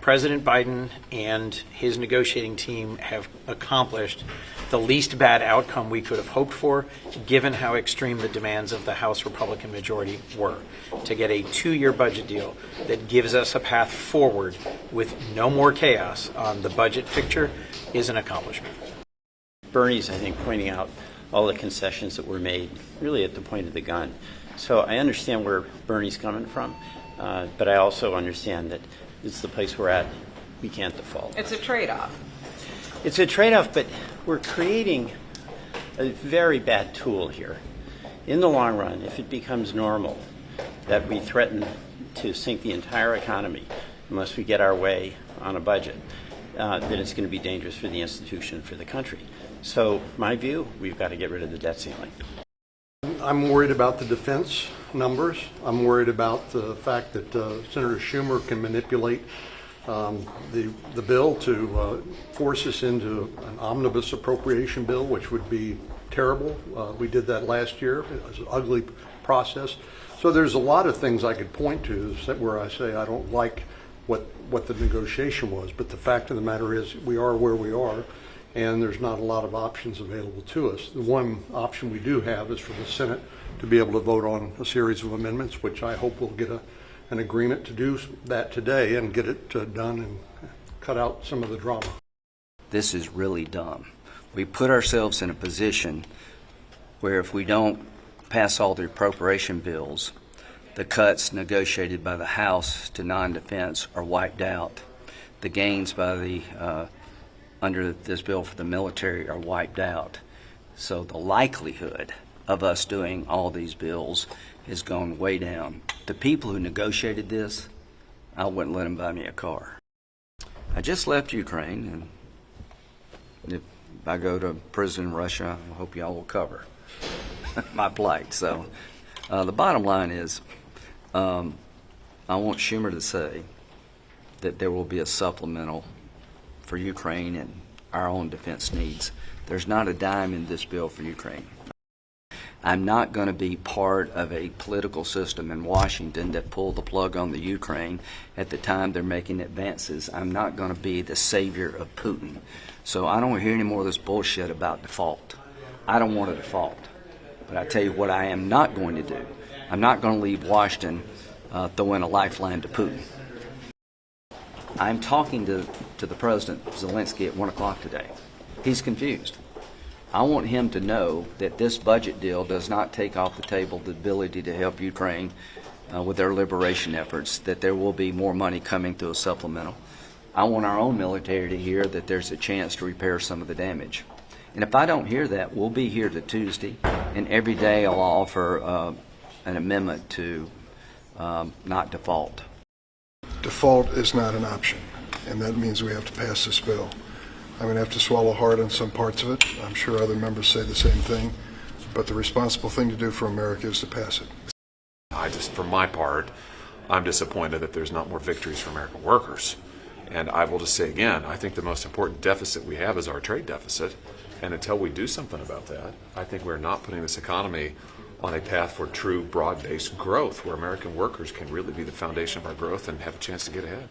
President Biden and his negotiating team have accomplished the least bad outcome we could have hoped for, given how extreme the demands of the House Republican majority were. To get a 2-year budget deal that gives us a path forward with no more chaos on the budget picture is an accomplishment. Bernie's, I think, pointing out all the concessions that were made really at the point of the gun. So I understand where Bernie's coming from, but I also understand that it's the place we're at. We can't default. It's a trade-off. It's a trade-off, but we're creating a very bad tool here. In the long run, if it becomes normal that we threaten to sink the entire economy unless we get our way on a budget, then it's going to be dangerous for the institution, for the country. So my view, we've got to get rid of the debt ceiling. I'm worried about the defense numbers. I'm worried about the fact that Senator Schumer can manipulate the bill to force us into an omnibus appropriation bill, which would be terrible. We did that last year. It was an ugly process. So there's a lot of things I could point to where I say I don't like what the negotiation was. But the fact of the matter is we are where we are, and there's not a lot of options available to us. The one option we do have is for the Senate to be able to vote on a series of amendments, which I hope we'll get an agreement to do that today and get it done and cut out some of the drama. This is really dumb. We put ourselves in a position where if we don't pass all the appropriation bills, the cuts negotiated by the House to non-defense are wiped out. The gains by the under this bill for the military are wiped out. So the likelihood of us doing all these bills has gone way down. The people who negotiated this, I wouldn't let them buy me a car. I just left Ukraine, and if I go to prison in Russia, I hope y'all will cover my plight. So the bottom line is I want Schumer to say that there will be a supplemental for Ukraine and our own defense needs. There's not a dime in this bill for Ukraine. I'm not going to be part of a political system in Washington that pulled the plug on the Ukraine at the time they're making advances. I'm not going to be the savior of Putin. So I don't hear any more of this bullshit about default. I don't want to default. But I tell you what I am not going to do. I'm not going to leave Washington throwing a lifeline to Putin. I'm talking to the President Zelensky at 1 o'clock today. He's confused. I want him to know that this budget deal does not take off the table the ability to help Ukraine with their liberation efforts, that there will be more money coming through a supplemental. I want our own military to hear that there's a chance to repair some of the damage. And if I don't hear that, we'll be here to Tuesday, and every day I'll offer an amendment to not default. Default is not an option, and that means we have to pass this bill. I'm going to have to swallow hard on some parts of it. I'm sure other members say the same thing, but the responsible thing to do for America is to pass it. For my part, I'm disappointed that there's not more victories for American workers. And I will just say again, I think the most important deficit we have is our trade deficit. And until we do something about that, I think we're not putting this economy on a path for true broad-based growth where American workers can really be the foundation of our growth and have a chance to get ahead.